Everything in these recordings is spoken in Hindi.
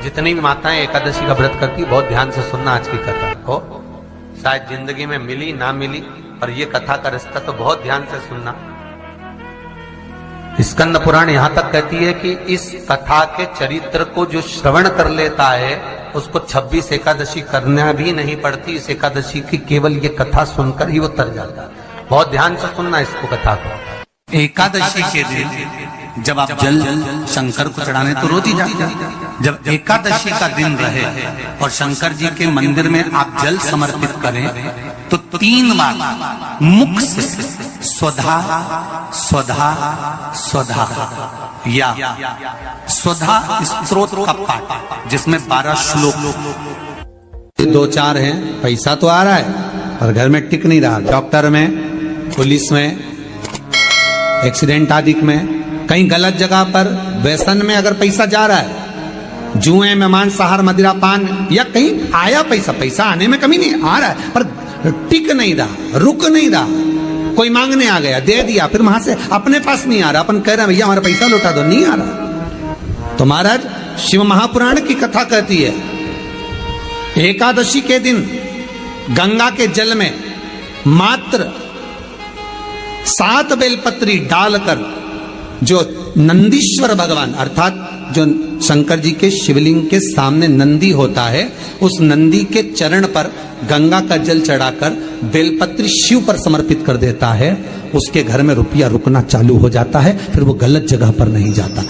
जितनी भी माताएं एकादशी का व्रत करती बहुत ध्यान से सुनना आज की कथा को। शायद जिंदगी में मिली ना मिली, पर ये कथा का रिश्ता तो बहुत ध्यान से सुनना। स्कंद पुराण यहां तक कहती है कि इस कथा के चरित्र को जो श्रवण कर लेता है उसको 26 एकादशी करना भी नहीं पड़ती। इस एकादशी की केवल ये कथा सुनकर ही वो तर जाता है। बहुत ध्यान से सुनना इसको, कथा को। एकादशी के दिन जब आप जल शंकर को चढ़ाने तो रोज ही जाते हैं। जब एकादशी का दिन रहे और शंकर जी के मंदिर में आप जल समर्पित करें तो 3 बार मुख से स्वधा स्वधा स्वधा या स्वधा स्तोत्र का पाठ, जिसमें 12 श्लोक 2-4 हैं। पैसा तो आ रहा है पर घर में टिक नहीं रहा। डॉक्टर में, पुलिस में, एक्सीडेंट आदि में, कहीं गलत जगह पर, व्यसन में अगर पैसा जा रहा है, जुए में, मांसाहार, मदिरा पान, या कहीं आया पैसा आने में कमी नहीं, आ रहा है पर टिक नहीं रहा, रुक नहीं रहा। कोई मांगने आ गया, दे दिया, फिर वहां से अपने पास नहीं आ रहा, अपन कह रहे हैं भैया हमारा पैसा लौटा दो, नहीं आ रहा। तो महाराज शिव महापुराण की कथा कहती है एकादशी के दिन गंगा के जल में मात्र 7 बेलपत्री डालकर जो नंदीश्वर भगवान अर्थात जो शंकर जी के शिवलिंग के सामने नंदी होता है, उस नंदी के चरण पर गंगा का जल चढ़ाकर बेलपत्री शिव पर समर्पित कर देता है, उसके घर में रुपया रुकना चालू हो जाता है। फिर वो गलत जगह पर नहीं जाता,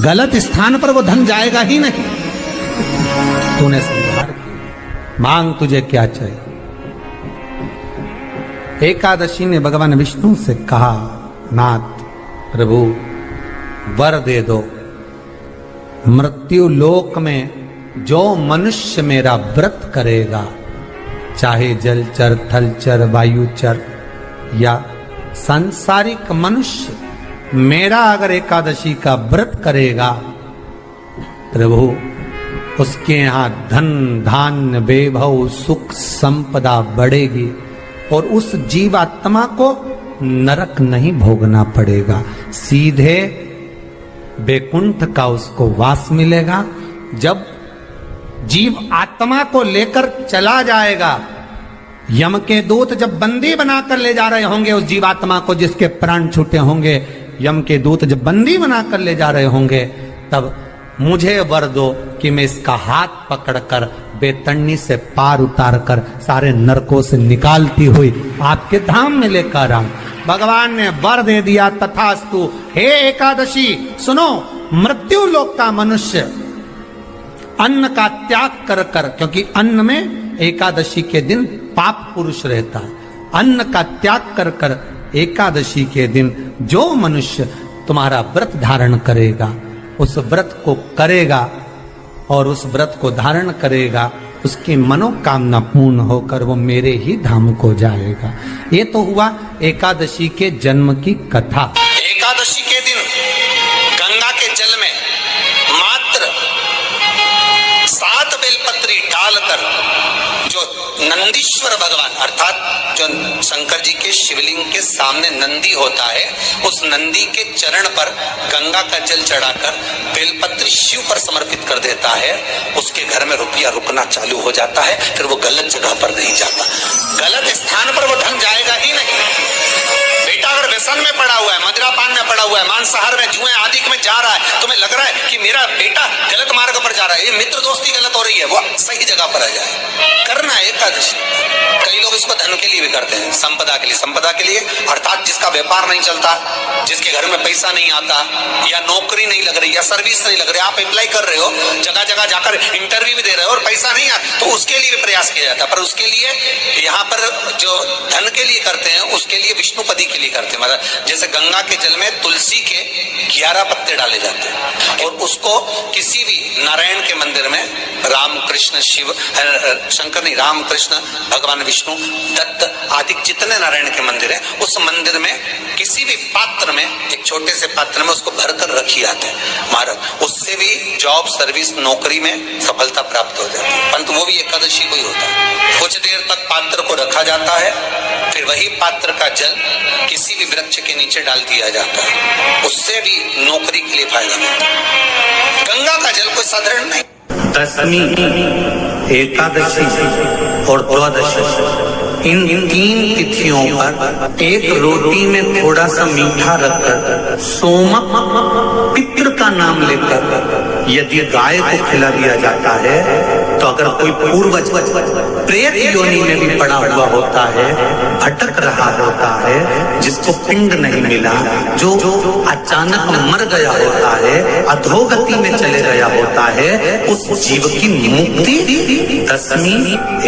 गलत स्थान पर वो धन जाएगा ही नहीं। तूने संहार किया, मांग तुझे क्या चाहिए। एकादशी ने भगवान विष्णु से कहा, नाथ प्रभु वर दे दो, मृत्यु लोक में जो मनुष्य मेरा व्रत करेगा, चाहे जलचर, थलचर, वायुचर या सांसारिक मनुष्य, मेरा अगर एकादशी का व्रत करेगा प्रभु, उसके यहां धन धान्य वैभव सुख संपदा बढ़ेगी और उस जीवात्मा को नरक नहीं भोगना पड़ेगा, सीधे बैकुंठ का उसको वास मिलेगा। जब जीव आत्मा को लेकर चला जाएगा, यम के दूत जब बंदी बनाकर ले जा रहे होंगे उस जीवात्मा को, जिसके प्राण छूटे होंगे, यम के दूत जब बंदी बनाकर ले जा रहे होंगे, तब मुझे वर दो कि मैं इसका हाथ पकड़कर बेतन्नी से पार उतार कर सारे नरकों से निकालती हुई आपके धाम में लेकर आऊं। भगवान ने वर दे दिया, तथास्तु। हे एकादशी सुनो, मृत्यु लोक का मनुष्य अन्न का त्याग कर कर, क्योंकि अन्न में एकादशी के दिन पाप पुरुष रहता है, अन्न का त्याग कर कर एकादशी के दिन जो मनुष्य तुम्हारा व्रत धारण करेगा, उस व्रत को करेगा और उस व्रत को धारण करेगा, उसकी मनोकामना पूर्ण होकर वो मेरे ही धाम को जाएगा। ये तो हुआ एकादशी के जन्म की कथा। एकादशी के दिन गंगा के जल में मात्र 7 बेलपत्री डालकर जो नंदीश्वर भगवान अर्थात जो शंकर जी के शिवलिंग के सामने नंदी होता है, उस नंदी के चरण पर गंगा का जल चढ़ाकर बेलपत्री शिव पर समर्पित कर देता है, उसके घर में रुपया रुकना चालू हो जाता है। फिर वो गलत जगह पर नहीं जाता, गलत स्थान पर वो धन जाएगा ही नहीं। बेटा अगर व्यसन में पड़ा हुआ है, मदिरा पान में पड़ा हुआ है, मांसाहार में, जुए आदि में जा रहा है, तुम्हें लग रहा है कि मेरा बेटा गलत मार्ग पर जा रहा है, ये मित्र दोस्ती गलत हो रही है, वो सही जगह पर आ जाए। करना है एकादशी। कई लोग इसको धन के लिए भी करते हैं, संपदा के लिए। संपदा के लिए अर्थात जिसका व्यापार नहीं चलता, जिसके घर में पैसा नहीं आता, या नौकरी नहीं लग रही, या सर्विस नहीं लग रही, आप अप्लाई कर रहे हो, जगह जगह जाकर इंटरव्यू भी दे रहे हो और पैसा नहीं आता, तो उसके लिए भी प्रयास किया जाता है। पर उसके लिए यहाँ पर जो धन के लिए करते हैं, उसके लिए विष्णुपति के लिए करते हैं। मतलब जैसे गंगा के जल में तुलसी के 11 पत्ते डाले जाते हैं और उसको किसी भी नारायण के मंदिर में, राम कृष्ण शिव शंकर नहीं, राम कृष्ण भगवान विष्णु दत्त आदि जितने नारायण के मंदिर हैं, उस मंदिर में किसी भी पात्र में, एक छोटे से पात्र में उसको भरकर रखी जाते हैं महाराज। उससे भी जॉब सर्विस नौकरी में सफलता प्राप्त हो जाती है, परंतु वो भी एकादशी को ही होता है। कुछ देर तक पात्र को रखा जाता है, फिर वही पात्र का जल किसी भी वृक्ष के नीचे डाल दिया जाता है, उससे भी नौकरी के लिए फायदा मिलता है। गंगा का जल कोई साधारण नहीं। दशमी, एकादशी और द्वादशी, इन 3 तिथियों पर एक रोटी में थोड़ा सा मीठा रखकर सोमक पितृ का नाम लेकर यदि गाय को खिला दिया जाता है तो अगर कोई पूर्वज प्रेत योनि में भी पड़ा हुआ होता है, भटक रहा होता है, जिसको पिंड नहीं मिला, जो अचानक मर गया होता है, अधोगति में चले गया होता है, उस जीव की मुक्ति दशमी,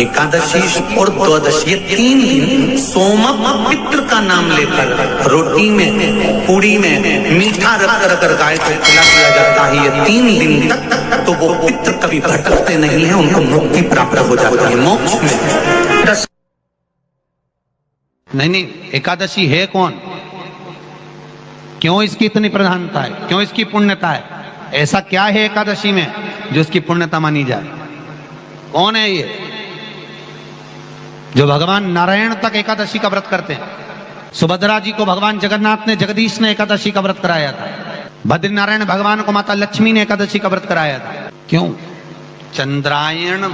एकादशी और द्वादशी, 3 दिन सोमक पितृ का नाम लेकर रोटी में, पूड़ी में मीठा रखकर अगर गाय को खिला दिया जाता है ये 3 दिन तक, तो वो पितृ कभी भटकते नहीं है, उनको मुक्ति प्राप्त हो जाती है, मोक्ष में। नहीं, एकादशी है कौन? क्यों इसकी इतनी प्रधानता है? क्यों इसकी पुण्यता है? ऐसा क्या है एकादशी में जो इसकी पुण्यता मानी जाए? कौन है ये जो भगवान नारायण तक एकादशी का व्रत करते हैं? सुभद्रा जी को भगवान जगन्नाथ ने, जगदीश ने एकादशी का व्रत कराया था। बद्रीनारायण भगवान को माता लक्ष्मी ने एकादशी का व्रत कराया था। क्यों? चंद्रायण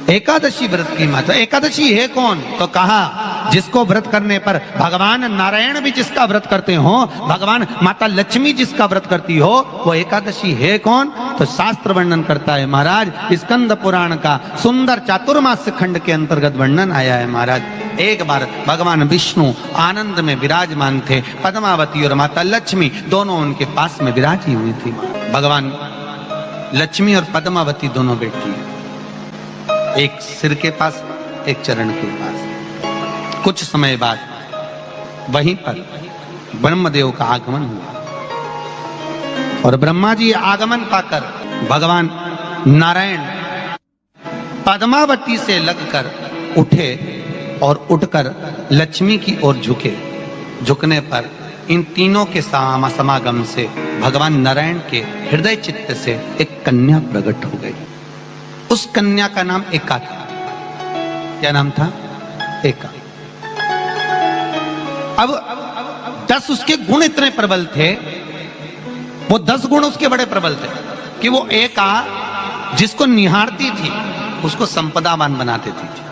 एकादशी व्रत की माता। एकादशी है कौन? तो कहा जिसको व्रत करने पर भगवान नारायण भी जिसका व्रत करते हो, भगवान माता लक्ष्मी जिसका व्रत करती हो, वो एकादशी है कौन? तो शास्त्र वर्णन करता है महाराज, स्कंद पुराण का सुंदर चातुर्मास्य खंड के अंतर्गत वर्णन आया है महाराज। एक बार भगवान विष्णु आनंद में विराजमान थे, पद्मावती और माता लक्ष्मी दोनों उनके पास में विराजी हुई थी। भगवान लक्ष्मी और पद्मावती दोनों बैठी, एक सिर के पास, एक चरण के पास। कुछ समय बाद वहीं पर ब्रह्मदेव का आगमन हुआ और ब्रह्मा जी आगमन पाकर भगवान नारायण पद्मावती से लगकर उठे और उठकर लक्ष्मी की ओर झुके। झुकने पर इन तीनों के समागम से भगवान नारायण के हृदय चित्त से एक कन्या प्रकट हो गई। उस कन्या का नाम एका था। क्या नाम था? एका। अब 10 उसके गुण इतने प्रबल थे, वो 10 गुण उसके बड़े प्रबल थे कि वो एका जिसको निहारती थी उसको संपदावान बना देती थी।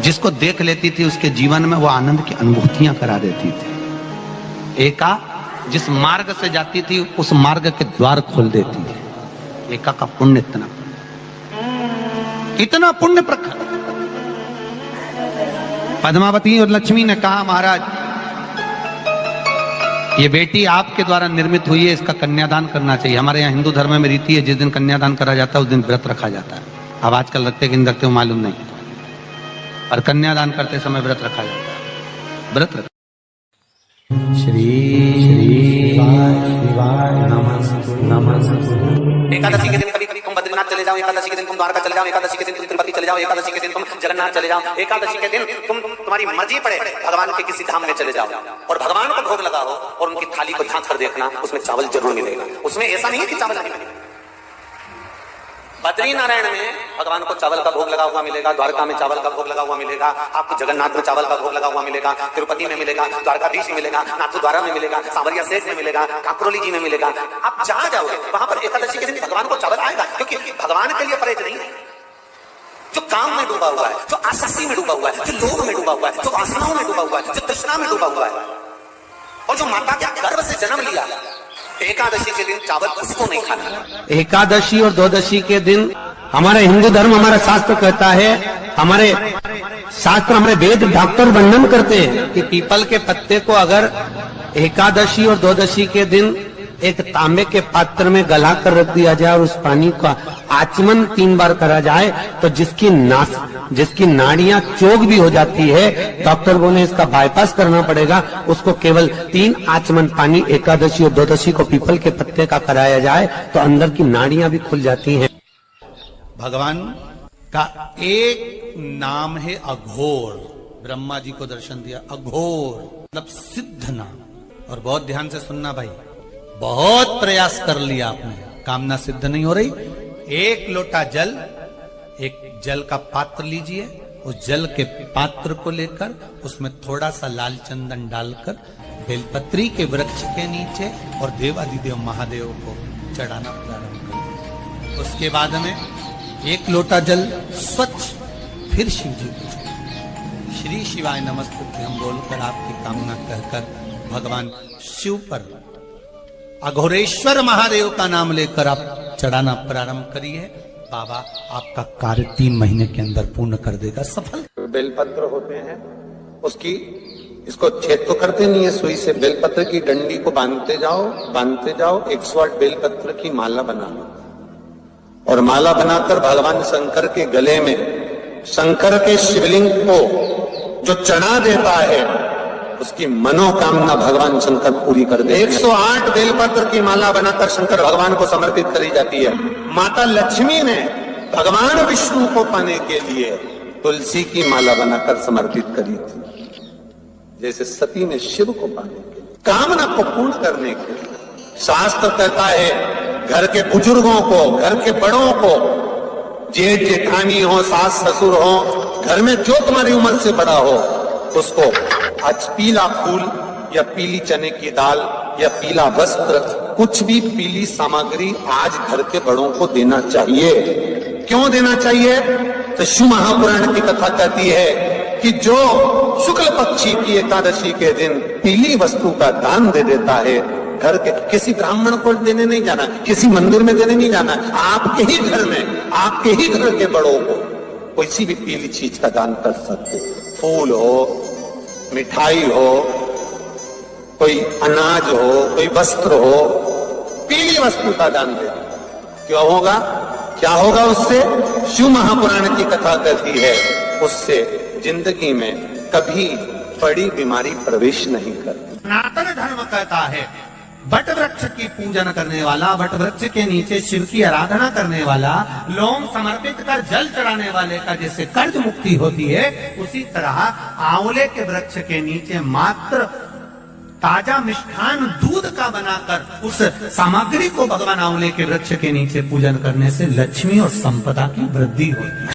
जिसको देख लेती थी उसके जीवन में वो आनंद की अनुभूतियां करा देती थी। एका जिस मार्ग से जाती थी उस मार्ग के द्वार खोल देती थी। एका का पुण्य इतना पुण्य प्रखर। पद्मावती और लक्ष्मी ने कहा महाराज ये बेटी आपके द्वारा निर्मित हुई है, इसका कन्यादान करना चाहिए। हमारे यहाँ हिंदू धर्म में रीति है जिस दिन कन्यादान करा जाता है उस दिन व्रत रखा जाता है। अब आजकल रखते कि नहीं रखते हो मालूम नहीं, और कन्यादान करते समय व्रत रखा जाता है। व्रत रखा। श्री शिवाय नमः। एकादशी के दिन कभी कभी तुम बद्रीनाथ चले जाओ, एकादशी के दिन तुम द्वारका चले जाओ, एकादशी के दिन तुम तिरुपति चले जाओ, एकादशी के दिन तुम जगन्नाथ चले जाओ, एकादशी के दिन तुम तुम्हारी मर्जी पड़े भगवान के किसी धाम में चले जाओ और भगवान को भोग लगाओ और उनकी थाली को झांक कर देखना, उसमें चावल जरूर मिलेगा। उसमें ऐसा नहीं है कि चावल नहीं मिलेगा। बद्रीनारायण में भगवान को चावल का भोग लगा हुआ मिलेगा, द्वारका में चावल का भोग लगा हुआ मिलेगा, आपको जगन्नाथ में चावल का भोग लगा हुआ मिलेगा, तिरुपति में मिलेगा, द्वारकाधीश में मिलेगा, नाथद्वारा में मिलेगा, सांवरिया सेठ में मिलेगा, काकरोली जी में मिलेगा। आप जहां जाओगे वहां पर एकादशी के दिन भगवान को चावल आएगा, क्योंकि भगवान के लिए परहेज नहीं है। जो काम में डूबा हुआ है, जो आसक्ति में डूबा हुआ है, जो लोभ में डूबा हुआ है, जो वासनाओं में डूबा हुआ है, जो तृष्णा में डूबा हुआ है, और जो माता के गर्भ से जन्म लिया, एकादशी के दिन चावल उसको नहीं खाना। एकादशी और द्वादशी के दिन हमारे हिंदू धर्म, हमारा शास्त्र कहता है, हमारे शास्त्र, हमारे वेद डॉक्टर वर्णन करते हैं कि पीपल के पत्ते को अगर एकादशी और द्वादशी के दिन एक तांबे के पात्र में गला कर रख दिया जाए और उस पानी का आचमन 3 बार करा जाए तो जिसकी नाड़ियां चोक भी हो जाती है, डॉक्टर बोले इसका बाईपास करना पड़ेगा, उसको केवल 3 आचमन पानी एकादशी और द्वादशी को पीपल के पत्ते का कराया जाए तो अंदर की नाड़ियां भी खुल जाती हैं। भगवान का एक नाम है अघोर। ब्रह्मा जी को दर्शन दिया, अघोर मतलब सिद्ध नाम। और बहुत ध्यान से सुनना भाई, बहुत प्रयास कर लिया आपने, कामना सिद्ध नहीं हो रही। 1 लोटा जल, एक जल का पात्र लीजिए, उस जल के पात्र को लेकर उसमें थोड़ा सा लाल चंदन डालकर बेलपत्री के वृक्ष के नीचे और देवाधिदेव महादेव को चढ़ाना प्रारंभ कर। उसके बाद में एक लोटा जल स्वच्छ फिर शिव जी को श्री शिवाय नमस्तुभ्यं हम बोलकर आपकी कामना कहकर भगवान शिव पर अघोरेश्वर महादेव का नाम लेकर आप चढ़ाना प्रारंभ करिए। बाबा आपका कार्य 3 महीने के अंदर पूर्ण कर देगा, सफल। बेलपत्र होते हैं, उसकी इसको छेद तो करते नहीं है सुई से, बेलपत्र की डंडी को बांधते जाओ 108 बेलपत्र की माला बना लो और माला बनाकर भगवान शंकर के गले में शंकर के शिवलिंग को जो चढ़ा देता है उसकी मनोकामना भगवान शंकर पूरी कर दे। 108 बेलपत्र की माला बनाकर शंकर भगवान को समर्पित करी जाती है। माता लक्ष्मी ने भगवान विष्णु को पाने के लिए तुलसी की माला बनाकर समर्पित करी थी, जैसे सती ने शिव को पाने के लिए, कामना को पूर्ण करने के लिए। शास्त्र कहता है घर के बुजुर्गों को, घर के बड़ों को, जेठ जेठानी हो, सास ससुर हो, घर में जो तुम्हारी उम्र से बड़ा हो, उसको आज पीला फूल या पीली चने की दाल या पीला वस्त्र, कुछ भी पीली सामग्री आज घर के बड़ों को देना चाहिए। क्यों देना चाहिए? तो शिव महापुराण की कथा कहती है कि जो शुक्ल पक्षी की एकादशी के दिन पीली वस्तु का दान दे देता है, घर के किसी ब्राह्मण को देने नहीं जाना, किसी मंदिर में देने नहीं जाना, आपके ही घर में, आपके ही घर के बड़ों को किसी भी पीली चीज का दान कर सकते। फूल हो, मिठाई हो, कोई अनाज हो, कोई वस्त्र हो, पीली वस्तु का दान दे। क्यों होगा? क्या होगा उससे? शिव महापुराण की कथा कहती है उससे जिंदगी में कभी बड़ी बीमारी प्रवेश नहीं करती। सनातन धर्म कहता है बट वृक्ष की पूजन करने वाला, बट वृक्ष के नीचे शिव की आराधना करने वाला, लोम समर्पित कर जल चढ़ाने वाले का जैसे कर्ज मुक्ति होती है, उसी तरह आंवले के वृक्ष के नीचे मात्र ताजा मिष्ठान दूध का बनाकर उस सामग्री को भगवान आंवले के वृक्ष के नीचे पूजन करने से लक्ष्मी और संपदा की वृद्धि होती है।